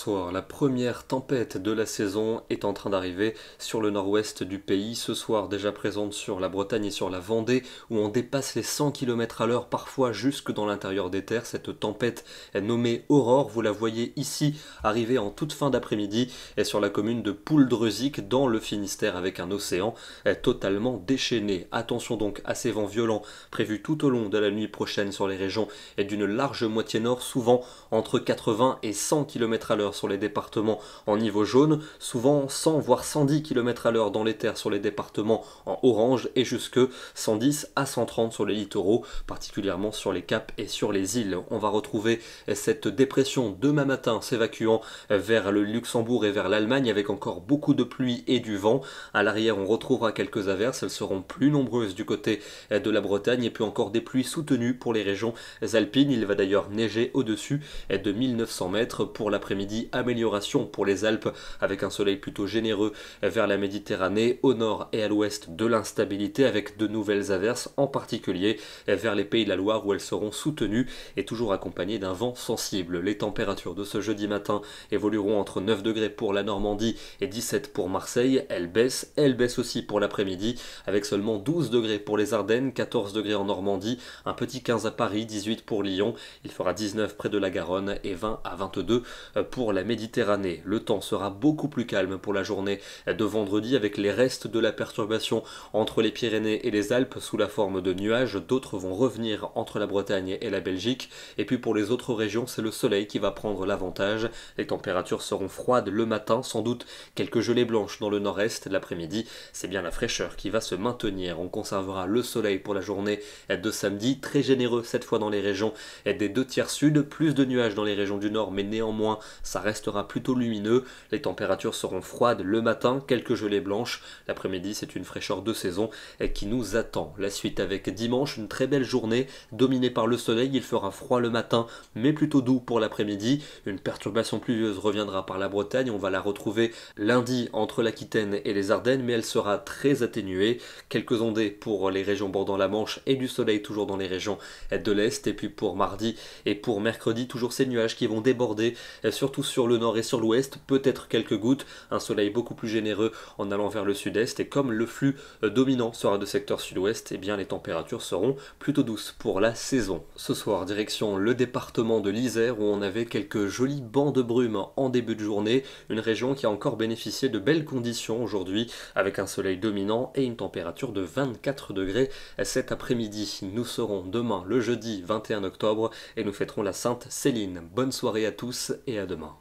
Bonsoir, la première tempête de la saison est en train d'arriver sur le nord-ouest du pays. Ce soir déjà présente sur la Bretagne et sur la Vendée où on dépasse les 100 km/h parfois jusque dans l'intérieur des terres. Cette tempête est nommée Aurore, vous la voyez ici arriver en toute fin d'après-midi et sur la commune de Pouldreuzic dans le Finistère avec un océan totalement déchaîné. Attention donc à ces vents violents prévus tout au long de la nuit prochaine sur les régions et d'une large moitié nord, souvent entre 80 et 100 km/h sur les départements en niveau jaune, souvent 100 voire 110 km/h dans les terres sur les départements en orange et jusque 110 à 130 sur les littoraux, particulièrement sur les caps et sur les îles. On va retrouver cette dépression demain matin s'évacuant vers le Luxembourg et vers l'Allemagne avec encore beaucoup de pluie et du vent. À l'arrière, on retrouvera quelques averses, elles seront plus nombreuses du côté de la Bretagne et puis encore des pluies soutenues pour les régions alpines. Il va d'ailleurs neiger au-dessus de 1900 mètres. Pour l'après-midi, amélioration pour les Alpes avec un soleil plutôt généreux vers la Méditerranée, au nord et à l'ouest de l'instabilité avec de nouvelles averses, en particulier vers les Pays de la Loire où elles seront soutenues et toujours accompagnées d'un vent sensible. Les températures de ce jeudi matin évolueront entre 9 degrés pour la Normandie et 17 pour Marseille. Elles baissent aussi pour l'après-midi avec seulement 12 degrés pour les Ardennes, 14 degrés en Normandie, un petit 15 à Paris, 18 pour Lyon, il fera 19 près de la Garonne et 20 à 22 pour la Méditerranée. Le temps sera beaucoup plus calme pour la journée de vendredi avec les restes de la perturbation entre les Pyrénées et les Alpes sous la forme de nuages. D'autres vont revenir entre la Bretagne et la Belgique. Et puis pour les autres régions, c'est le soleil qui va prendre l'avantage. Les températures seront froides le matin, sans doute quelques gelées blanches dans le nord-est. L'après-midi, c'est bien la fraîcheur qui va se maintenir. On conservera le soleil pour la journée de samedi, très généreux cette fois dans les régions des deux tiers sud, plus de nuages dans les régions du nord, mais néanmoins ça restera plutôt lumineux. Les températures seront froides le matin, quelques gelées blanches. L'après-midi, c'est une fraîcheur de saison qui nous attend. La suite avec dimanche, une très belle journée dominée par le soleil. Il fera froid le matin, mais plutôt doux pour l'après-midi. Une perturbation pluvieuse reviendra par la Bretagne. On va la retrouver lundi entre l'Aquitaine et les Ardennes, mais elle sera très atténuée. Quelques ondées pour les régions bordant la Manche et du soleil toujours dans les régions de l'Est. Et puis pour mardi et pour mercredi, toujours ces nuages qui vont déborder, surtout sur le nord et sur l'ouest, peut-être quelques gouttes, un soleil beaucoup plus généreux en allant vers le sud-est, et comme le flux dominant sera de secteur sud-ouest, et bien les températures seront plutôt douces pour la saison. Ce soir, direction le département de l'Isère, où on avait quelques jolis bancs de brume en début de journée, une région qui a encore bénéficié de belles conditions aujourd'hui, avec un soleil dominant et une température de 24 degrés cet après-midi. Nous serons demain le jeudi 21 octobre et nous fêterons la Sainte Céline. Bonne soirée à tous et à demain.